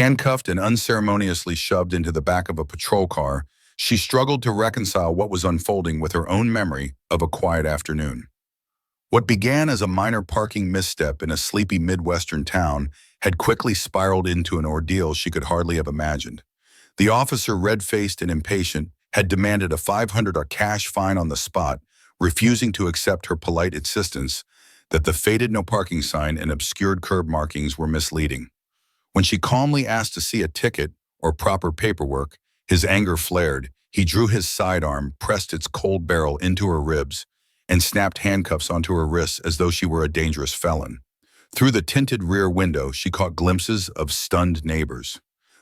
Handcuffed and unceremoniously shoved into the back of a patrol car, she struggled to reconcile what was unfolding with her own memory of a quiet afternoon. What began as a minor parking misstep in a sleepy Midwestern town had quickly spiraled into an ordeal she could hardly have imagined. The officer, red-faced and impatient, had demanded a $500 cash fine on the spot, refusing to accept her polite insistence that the faded no parking sign and obscured curb markings were misleading. When she calmly asked to see a ticket or proper paperwork, his anger flared. He drew his sidearm, pressed its cold barrel into her ribs, and snapped handcuffs onto her wrists as though she were a dangerous felon. Through the tinted rear window, she caught glimpses of stunned neighbors.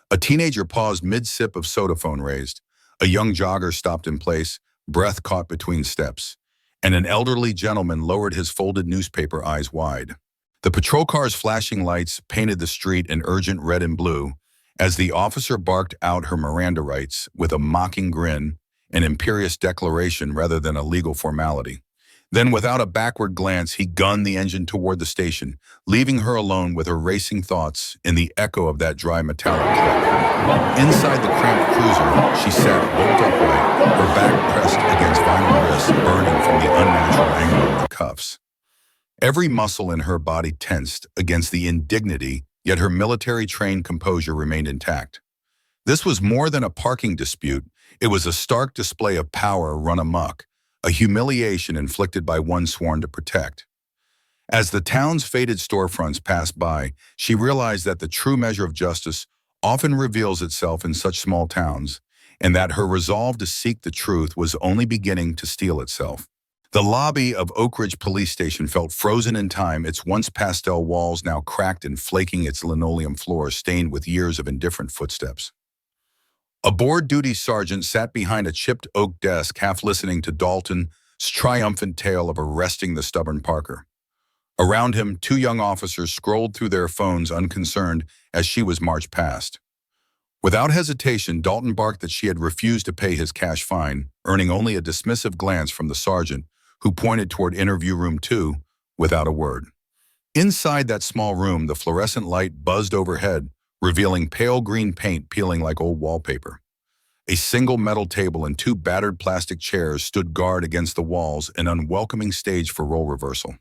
A teenager paused mid-sip of soda, phone raised. A young jogger stopped in place, breath caught between steps, and an elderly gentleman lowered his folded newspaper, eyes wide. The patrol car's flashing lights painted the street in urgent red and blue as the officer barked out her Miranda rights with a mocking grin, an imperious declaration rather than a legal formality. Then, without a backward glance, he gunned the engine toward the station, leaving her alone with her racing thoughts in the echo of that dry metallic click. Inside the cramped cruiser, she sat bolt upright, her back pressed against vinyl wrists burning from the unnatural angle of the cuffs. Every muscle in her body tensed against the indignity, yet her military-trained composure remained intact. This was more than a parking dispute. It was a stark display of power run amok, a humiliation inflicted by one sworn to protect. As the town's faded storefronts passed by, she realized that the true measure of justice often reveals itself in such small towns, and that her resolve to seek the truth was only beginning to steel itself. The lobby of Oak Ridge Police Station felt frozen in time, its once pastel walls now cracked and flaking, its linoleum floor stained with years of indifferent footsteps. A board-duty sergeant sat behind a chipped oak desk, half listening to Dalton's triumphant tale of arresting the stubborn Parker. Around him, two young officers scrolled through their phones, unconcerned as she was marched past. Without hesitation, Dalton barked that she had refused to pay his cash fine, earning only a dismissive glance from the sergeant, who pointed toward interview room 2 without a word. Inside that small room, the fluorescent light buzzed overhead, revealing pale green paint peeling like old wallpaper. A single metal table and two battered plastic chairs stood guard against the walls, an unwelcoming stage for role reversal.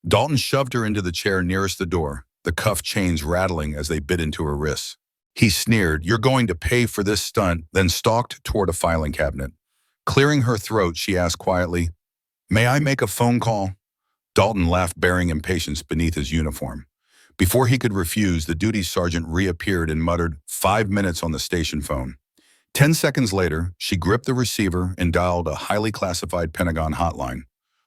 Dalton shoved her into the chair nearest the door, the cuff chains rattling as they bit into her wrists. He sneered, "You're going to pay for this stunt," then stalked toward a filing cabinet. Clearing her throat, she asked quietly, "May I make a phone call?" Dalton laughed, bearing impatience beneath his uniform. Before he could refuse, the duty sergeant reappeared and muttered, "5 minutes on the station phone." 10 seconds later, she gripped the receiver and dialed a highly classified Pentagon hotline.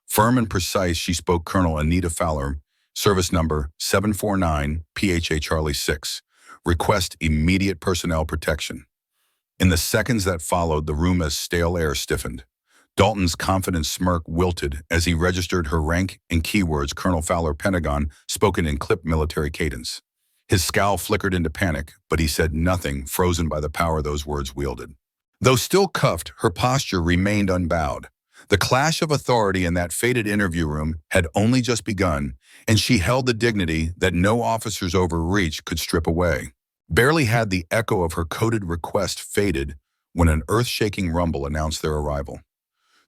Firm and precise, she spoke Colonel Anita Fowler, service number 749 PHA Charlie 6. Request immediate personnel protection. In the seconds that followed, the room as stale air stiffened. Dalton's confident smirk wilted as he registered her rank and keywords, Colonel Fowler, Pentagon, spoken in clipped military cadence. His scowl flickered into panic, but he said nothing, frozen by the power those words wielded. Though still cuffed, her posture remained unbowed. The clash of authority in that faded interview room had only just begun, and she held the dignity that no officer's overreach could strip away. Barely had the echo of her coded request faded when an earth-shaking rumble announced their arrival.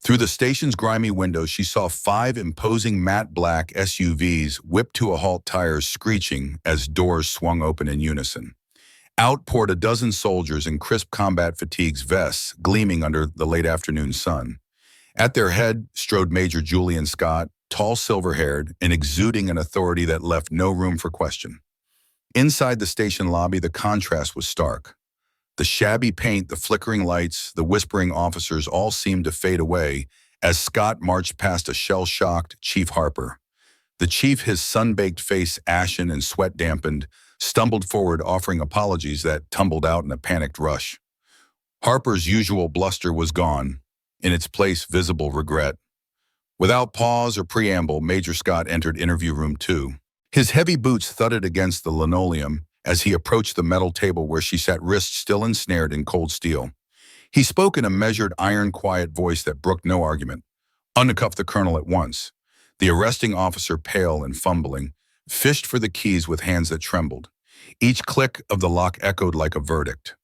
Through the station's grimy windows, she saw 5 imposing matte black SUVs whip to a halt, tires screeching as doors swung open in unison. Out poured a dozen soldiers in crisp combat fatigues, vests gleaming under the late afternoon sun. At their head strode Major Julian Scott, tall, silver-haired, and exuding an authority that left no room for question. Inside the station lobby, the contrast was stark. The shabby paint, the flickering lights, the whispering officers all seemed to fade away as Scott marched past a shell-shocked Chief Harper. The chief, his sun-baked face ashen and sweat-dampened, stumbled forward, offering apologies that tumbled out in a panicked rush. Harper's usual bluster was gone. In its place, visible regret. Without pause or preamble, Major Scott entered interview room 2. His heavy boots thudded against the linoleum as he approached the metal table where she sat, wrists still ensnared in cold steel. He spoke in a measured, iron quiet voice that brooked no argument. "Uncuff the colonel at once." The arresting officer, pale and fumbling, fished for the keys with hands that trembled. Each click of the lock echoed like a verdict.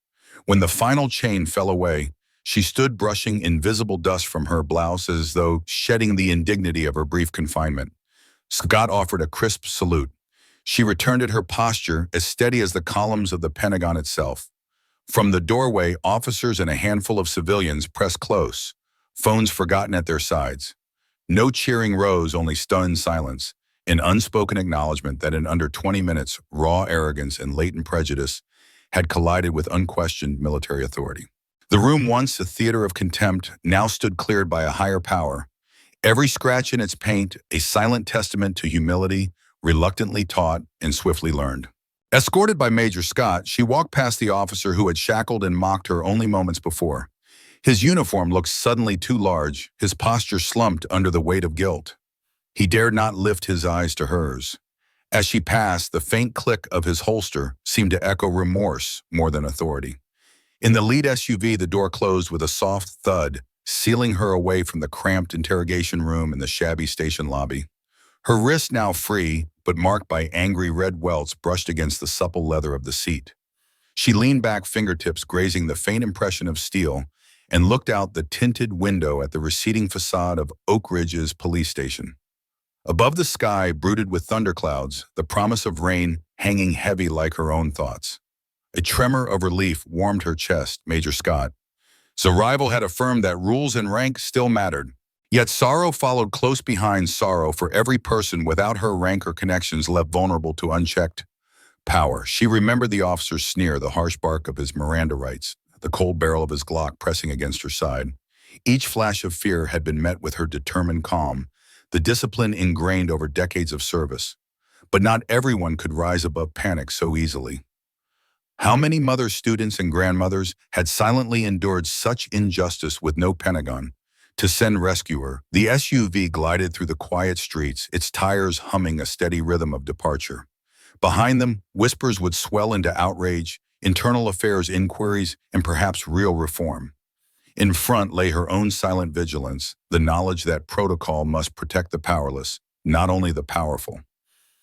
When the final chain fell away, she stood brushing invisible dust from her blouse as though shedding the indignity of her brief confinement. Scott offered a crisp salute. She returned it, her posture as steady as the columns of the Pentagon itself. From the doorway, officers and a handful of civilians pressed close, phones forgotten at their sides. No cheering rose, only stunned silence, an unspoken acknowledgement that in under 20 minutes, raw arrogance and latent prejudice had collided with unquestioned military authority. The room, once a theater of contempt, now stood cleared by a higher power, every scratch in its paint a silent testament to humility, reluctantly taught and swiftly learned. Escorted by Major Scott, she walked past the officer who had shackled and mocked her only moments before. His uniform looked suddenly too large, his posture slumped under the weight of guilt. He dared not lift his eyes to hers. As she passed, the faint click of his holster seemed to echo remorse more than authority. In the lead SUV, the door closed with a soft thud, sealing her away from the cramped interrogation room and the shabby station lobby. Her wrist now free, but marked by angry red welts brushed against the supple leather of the seat. She leaned back, fingertips grazing the faint impression of steel, and looked out the tinted window at the receding facade of Oak Ridge's police station. Above the sky, brooded with thunderclouds, the promise of rain hanging heavy like her own thoughts. A tremor of relief warmed her chest. Major Scott's arrival had affirmed that rules and rank still mattered. Yet sorrow followed close behind sorrow for every person without her rank or connections left vulnerable to unchecked power. She remembered the officer's sneer, the harsh bark of his Miranda rights, the cold barrel of his Glock pressing against her side. Each flash of fear had been met with her determined calm, the discipline ingrained over decades of service. But not everyone could rise above panic so easily. How many mothers, students, and grandmothers had silently endured such injustice with no Pentagon to send rescue her? The SUV glided through the quiet streets, its tires humming a steady rhythm of departure. Behind them, whispers would swell into outrage, internal affairs inquiries, and perhaps real reform. In front lay her own silent vigilance, the knowledge that protocol must protect the powerless, not only the powerful.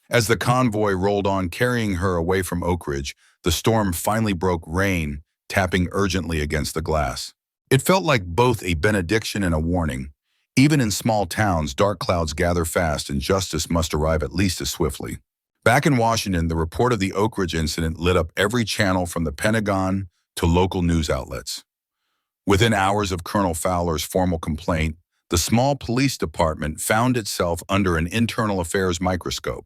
As the convoy rolled on, carrying her away from Oak Ridge, the storm finally broke, rain tapping urgently against the glass. It felt like both a benediction and a warning. Even in small towns, dark clouds gather fast and justice must arrive at least as swiftly. Back in Washington, the report of the Oak Ridge incident lit up every channel from the Pentagon to local news outlets. Within hours of Colonel Fowler's formal complaint, the small police department found itself under an internal affairs microscope.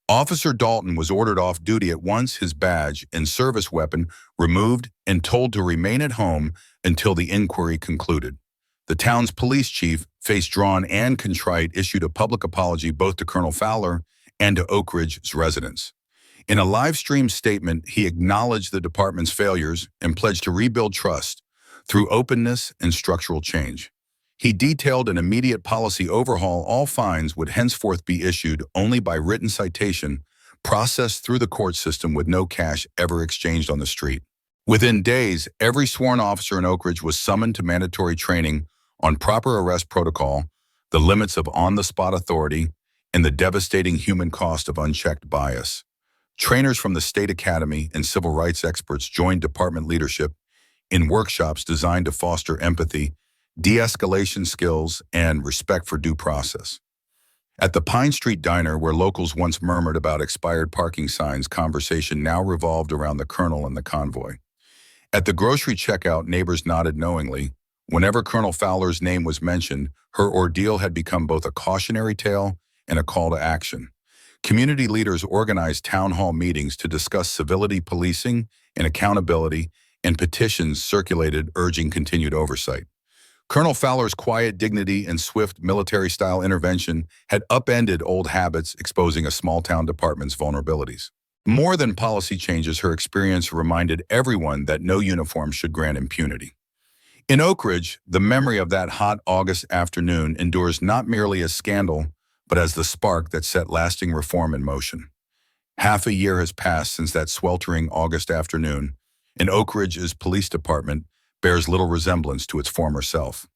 Officer Dalton was ordered off duty at once, his badge and service weapon removed and told to remain at home until the inquiry concluded. The town's police chief, face drawn and contrite, issued a public apology both to Colonel Fowler and to Oak Ridge's residents. In a live-stream statement, he acknowledged the department's failures and pledged to rebuild trust through openness and structural change. He detailed an immediate policy overhaul. All fines would henceforth be issued only by written citation, processed through the court system with no cash ever exchanged on the street. Within days, every sworn officer in Oak Ridge was summoned to mandatory training on proper arrest protocol, the limits of on-the-spot authority, and the devastating human cost of unchecked bias. Trainers from the state academy and civil rights experts joined department leadership in workshops designed to foster empathy, de-escalation skills, and respect for due process. At the Pine Street Diner, where locals once murmured about expired parking signs, conversation now revolved around the colonel and the convoy. At the grocery checkout, neighbors nodded knowingly. Whenever Colonel Fowler's name was mentioned, her ordeal had become both a cautionary tale and a call to action. Community leaders organized town hall meetings to discuss civility policing and accountability, and petitions circulated urging continued oversight. Colonel Fowler's quiet dignity and swift military-style intervention had upended old habits, exposing a small-town department's vulnerabilities. More than policy changes, her experience reminded everyone that no uniform should grant impunity. In Oak Ridge, the memory of that hot August afternoon endures not merely as scandal, but as the spark that set lasting reform in motion. Half a year has passed since that sweltering August afternoon, and Oak Ridge's police department bears little resemblance to its former self.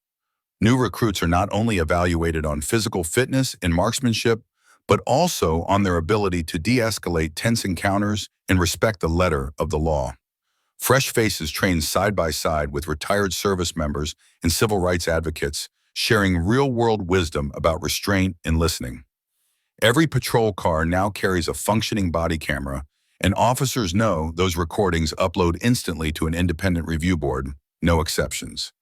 New recruits are not only evaluated on physical fitness and marksmanship, but also on their ability to de-escalate tense encounters and respect the letter of the law. Fresh faces trained side by side with retired service members and civil rights advocates, sharing real-world wisdom about restraint and listening. Every patrol car now carries a functioning body camera, and officers know those recordings upload instantly to an independent review board, no exceptions.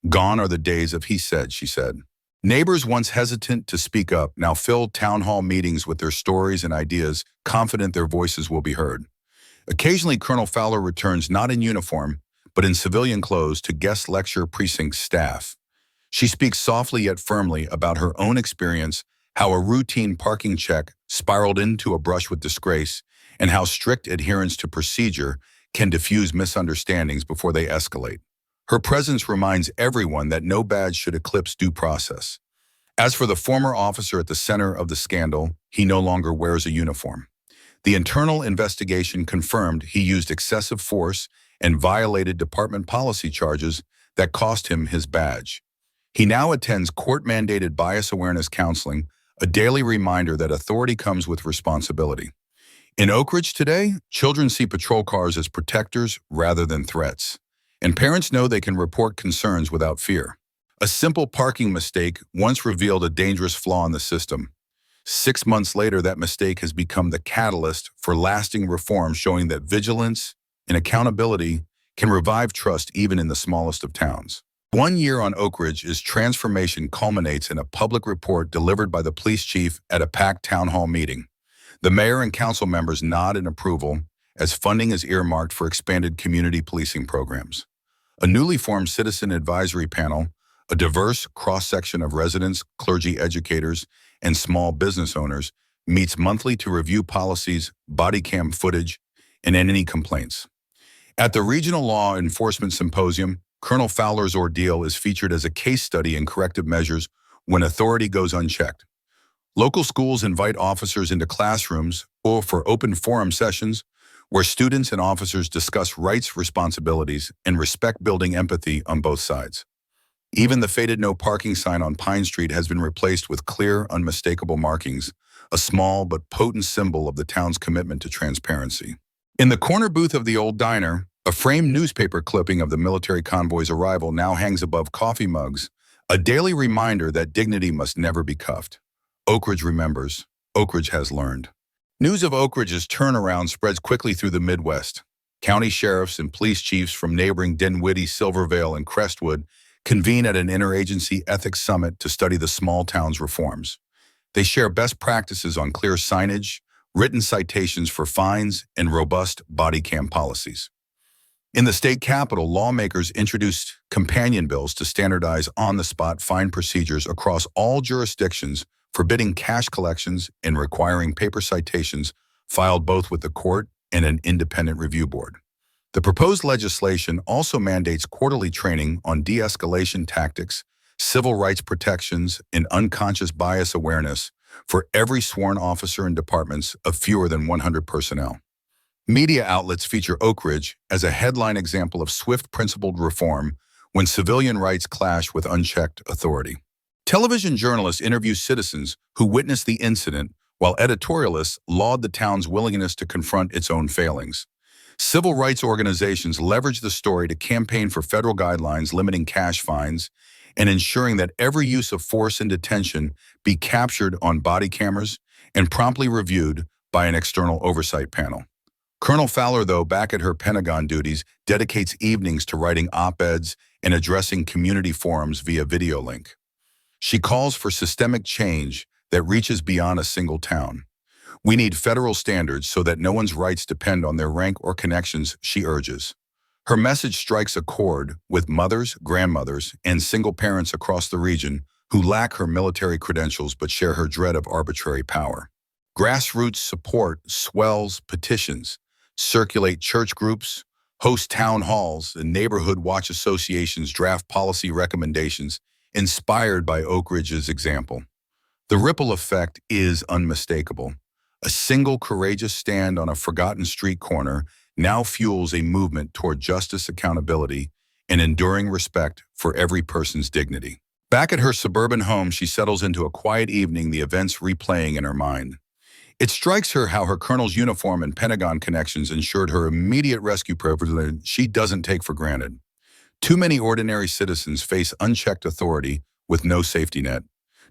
Gone are the days of he said, she said. Neighbors once hesitant to speak up now fill town hall meetings with their stories and ideas, confident their voices will be heard. Occasionally, Colonel Fowler returns not in uniform, but in civilian clothes to guest lecture precinct staff. She speaks softly yet firmly about her own experience, how a routine parking check spiraled into a brush with disgrace, and how strict adherence to procedure can diffuse misunderstandings before they escalate. Her presence reminds everyone that no badge should eclipse due process. As for the former officer at the center of the scandal, he no longer wears a uniform. The internal investigation confirmed he used excessive force and violated department policy charges that cost him his badge. He now attends court-mandated bias awareness counseling, a daily reminder that authority comes with responsibility. In Oak Ridge today, children see patrol cars as protectors rather than threats, and parents know they can report concerns without fear. A simple parking mistake once revealed a dangerous flaw in the system. 6 months later, that mistake has become the catalyst for lasting reform, showing that vigilance and accountability can revive trust even in the smallest of towns. 1 year on Oak Ridge as transformation culminates in a public report delivered by the police chief at a packed town hall meeting. The mayor and council members nod in approval as funding is earmarked for expanded community policing programs. A newly formed citizen advisory panel, a diverse cross-section of residents, clergy, educators, and small business owners, meets monthly to review policies, body cam footage, and any complaints. At the Regional Law Enforcement Symposium, Colonel Fowler's ordeal is featured as a case study in corrective measures when authority goes unchecked. Local schools invite officers into classrooms or for open forum sessions where students and officers discuss rights, responsibilities, and respect, building empathy on both sides. Even the faded no parking sign on Pine Street has been replaced with clear, unmistakable markings, a small but potent symbol of the town's commitment to transparency. In the corner booth of the old diner, a framed newspaper clipping of the military convoy's arrival now hangs above coffee mugs, a daily reminder that dignity must never be cuffed. Oak Ridge remembers. Oak Ridge has learned. News of Oak Ridge's turnaround spreads quickly through the Midwest. County sheriffs and police chiefs from neighboring Dinwiddie, Silvervale, and Crestwood convene at an interagency ethics summit to study the small town's reforms. They share best practices on clear signage, written citations for fines, and robust body cam policies. In the state capitol, lawmakers introduced companion bills to standardize on-the-spot fine procedures across all jurisdictions, forbidding cash collections and requiring paper citations filed both with the court and an independent review board. The proposed legislation also mandates quarterly training on de-escalation tactics, civil rights protections, and unconscious bias awareness for every sworn officer in departments of fewer than 100 personnel. Media outlets feature Oak Ridge as a headline example of swift, principled reform when civilian rights clash with unchecked authority. Television journalists interview citizens who witnessed the incident, while editorialists laud the town's willingness to confront its own failings. Civil rights organizations leverage the story to campaign for federal guidelines limiting cash fines and ensuring that every use of force in detention be captured on body cameras and promptly reviewed by an external oversight panel. Colonel Fowler, though, back at her Pentagon duties, dedicates evenings to writing op-eds and addressing community forums via video link. She calls for systemic change that reaches beyond a single town. We need federal standards so that no one's rights depend on their rank or connections, she urges. Her message strikes a chord with mothers, grandmothers, and single parents across the region who lack her military credentials but share her dread of arbitrary power. Grassroots support swells petitions, circulate church groups, host town halls, and neighborhood watch associations draft policy recommendations inspired by Oak Ridge's example. The ripple effect is unmistakable. A single courageous stand on a forgotten street corner now fuels a movement toward justice, accountability, and enduring respect for every person's dignity. Back at her suburban home, she settles into a quiet evening, the events replaying in her mind. It strikes her how her colonel's uniform and Pentagon connections ensured her immediate rescue privilege she doesn't take for granted. Too many ordinary citizens face unchecked authority with no safety net.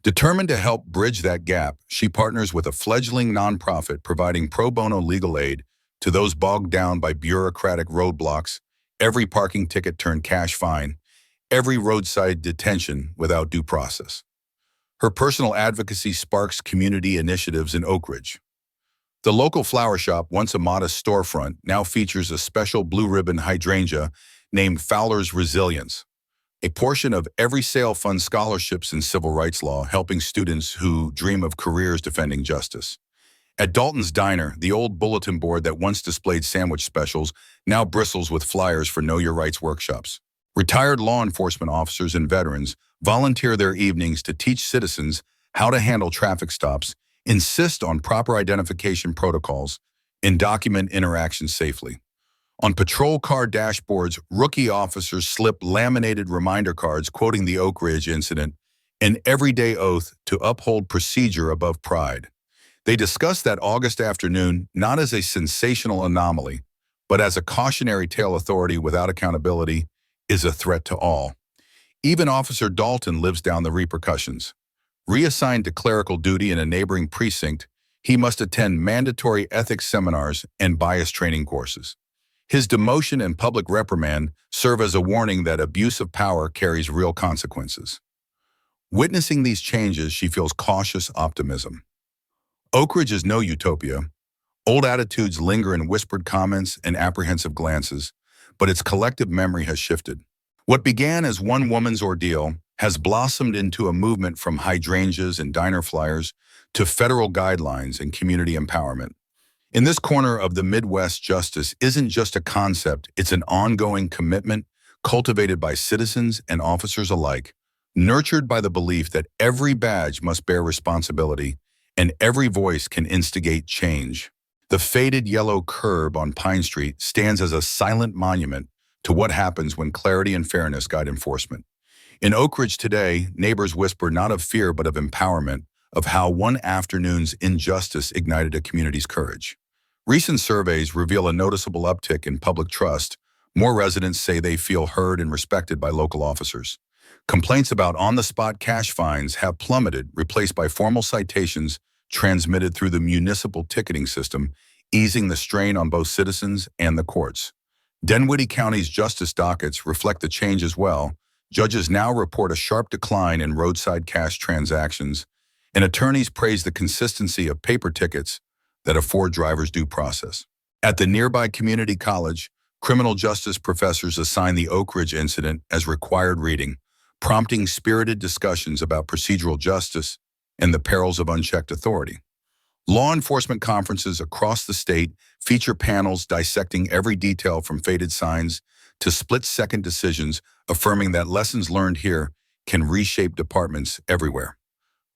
Determined to help bridge that gap, she partners with a fledgling nonprofit providing pro bono legal aid to those bogged down by bureaucratic roadblocks, every parking ticket turned cash fine, every roadside detention without due process. Her personal advocacy sparks community initiatives in Oak Ridge. The local flower shop, once a modest storefront, now features a special blue ribbon hydrangea named Fowler's Resilience. A portion of every sale funds scholarships in civil rights law, helping students who dream of careers defending justice. At Dalton's Diner, the old bulletin board that once displayed sandwich specials now bristles with flyers for Know Your Rights workshops. Retired law enforcement officers and veterans volunteer their evenings to teach citizens how to handle traffic stops, insist on proper identification protocols, and document interactions safely. On patrol car dashboards, rookie officers slip laminated reminder cards quoting the Oak Ridge incident, an everyday oath to uphold procedure above pride. They discuss that August afternoon not as a sensational anomaly, but as a cautionary tale. Authority without accountability is a threat to all. Even Officer Dalton lives down the repercussions. Reassigned to clerical duty in a neighboring precinct, he must attend mandatory ethics seminars and bias training courses. His demotion and public reprimand serve as a warning that abuse of power carries real consequences. Witnessing these changes, she feels cautious optimism. Oak Ridge is no utopia. Old attitudes linger in whispered comments and apprehensive glances, but its collective memory has shifted. What began as one woman's ordeal has blossomed into a movement from hydrangeas and diner flyers to federal guidelines and community empowerment. In this corner of the Midwest, justice isn't just a concept, it's an ongoing commitment cultivated by citizens and officers alike, nurtured by the belief that every badge must bear responsibility and every voice can instigate change. The faded yellow curb on Pine Street stands as a silent monument to what happens when clarity and fairness guide enforcement. In Oak Ridge today, neighbors whisper not of fear but of empowerment, of how one afternoon's injustice ignited a community's courage. Recent surveys reveal a noticeable uptick in public trust. More residents say they feel heard and respected by local officers. Complaints about on-the-spot cash fines have plummeted, replaced by formal citations transmitted through the municipal ticketing system, easing the strain on both citizens and the courts. Dinwiddie County's justice dockets reflect the change as well. Judges now report a sharp decline in roadside cash transactions, and attorneys praise the consistency of paper tickets that afford drivers due process. At the nearby community college, criminal justice professors assign the Oak Ridge incident as required reading, prompting spirited discussions about procedural justice and the perils of unchecked authority. Law enforcement conferences across the state feature panels dissecting every detail from faded signs to split-second decisions, affirming that lessons learned here can reshape departments everywhere.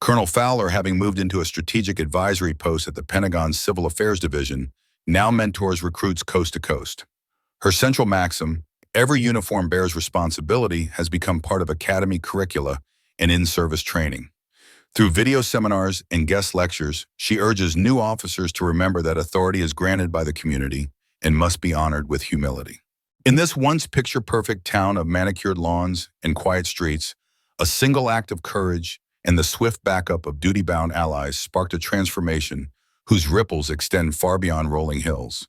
Colonel Fowler, having moved into a strategic advisory post at the Pentagon's Civil Affairs Division, now mentors recruits coast to coast. Her central maxim, every uniform bears responsibility, has become part of academy curricula and in-service training. Through video seminars and guest lectures, she urges new officers to remember that authority is granted by the community and must be honored with humility. In this once picture-perfect town of manicured lawns and quiet streets, a single act of courage and the swift backup of duty-bound allies sparked a transformation whose ripples extend far beyond rolling hills.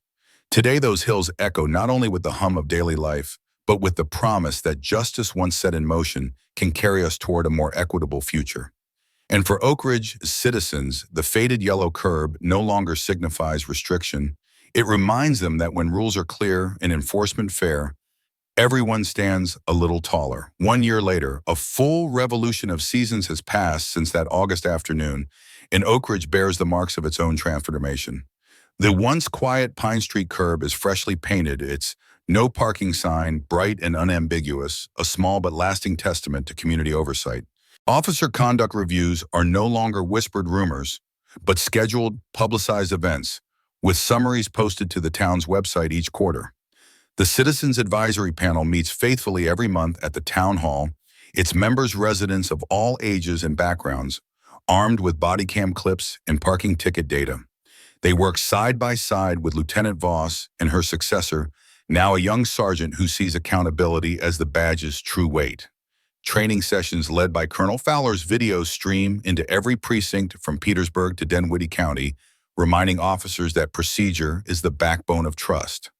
Today, those hills echo not only with the hum of daily life, but with the promise that justice once set in motion can carry us toward a more equitable future. And for Oak Ridge citizens, the faded yellow curb no longer signifies restriction. It reminds them that when rules are clear and enforcement fair, everyone stands a little taller. 1 year later, a full revolution of seasons has passed since that August afternoon, and Oak Ridge bears the marks of its own transformation. The once quiet Pine Street curb is freshly painted, its no parking sign bright and unambiguous, a small but lasting testament to community oversight. Officer conduct reviews are no longer whispered rumors, but scheduled, publicized events, with summaries posted to the town's website each quarter. The Citizens Advisory Panel meets faithfully every month at the town hall, Its members residents of all ages and backgrounds, armed with body cam clips and parking ticket data. They work side by side with Lieutenant Voss and her successor, now a young sergeant who sees accountability as the badge's true weight. Training sessions led by Colonel Fowler's videos stream into every precinct from Petersburg to Dinwiddie County, reminding officers that procedure is the backbone of trust.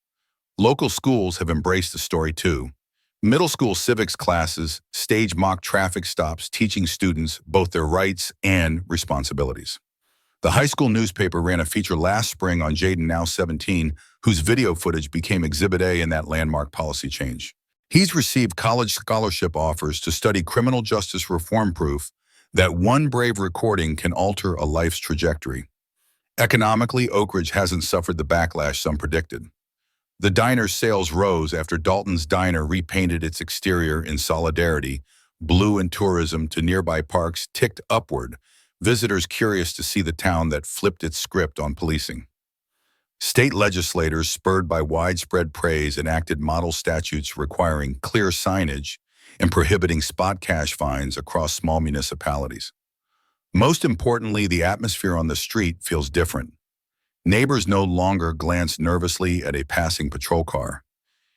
Local schools have embraced the story too. Middle school civics classes stage mock traffic stops, teaching students both their rights and responsibilities. The high school newspaper ran a feature last spring on Jaden, now 17, whose video footage became Exhibit A in that landmark policy change. He's received college scholarship offers to study criminal justice reform, proof that one brave recording can alter a life's trajectory. Economically, Oak Ridge hasn't suffered the backlash some predicted. The diner's sales rose after Dalton's Diner repainted its exterior in solidarity. Blue and tourism to nearby parks ticked upward, visitors curious to see the town that flipped its script on policing. State legislators, spurred by widespread praise, enacted model statutes requiring clear signage and prohibiting spot cash fines across small municipalities. Most importantly, the atmosphere on the street feels different. Neighbors no longer glance nervously at a passing patrol car.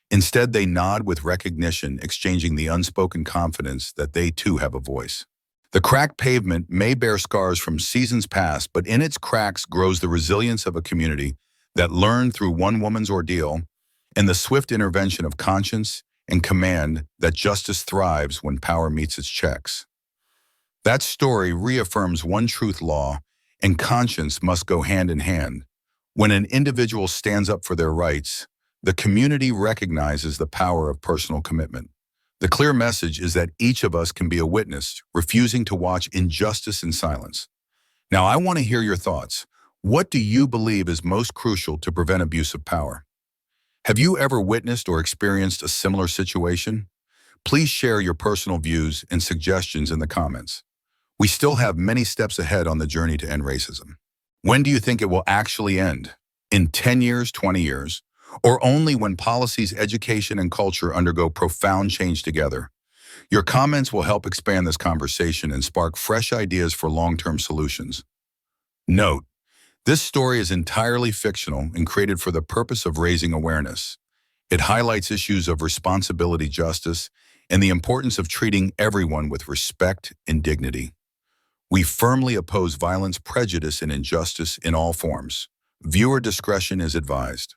Instead, they nod with recognition, exchanging the unspoken confidence that they too have a voice. The cracked pavement may bear scars from seasons past, but in its cracks grows the resilience of a community that learned through one woman's ordeal and the swift intervention of conscience and command that justice thrives when power meets its checks. That story reaffirms one truth: law and conscience must go hand in hand. When an individual stands up for their rights, the community recognizes the power of personal commitment. The clear message is that each of us can be a witness, refusing to watch injustice in silence. Now, I want to hear your thoughts. What do you believe is most crucial to prevent abuse of power? Have you ever witnessed or experienced a similar situation? Please share your personal views and suggestions in the comments. We still have many steps ahead on the journey to end racism. When do you think it will actually end? In 10 years, 20 years? Or only when policies, education, and culture undergo profound change together? Your comments will help expand this conversation and spark fresh ideas for long-term solutions. Note: this story is entirely fictional and created for the purpose of raising awareness. It highlights issues of responsibility, justice, and the importance of treating everyone with respect and dignity. We firmly oppose violence, prejudice, and injustice in all forms. Viewer discretion is advised.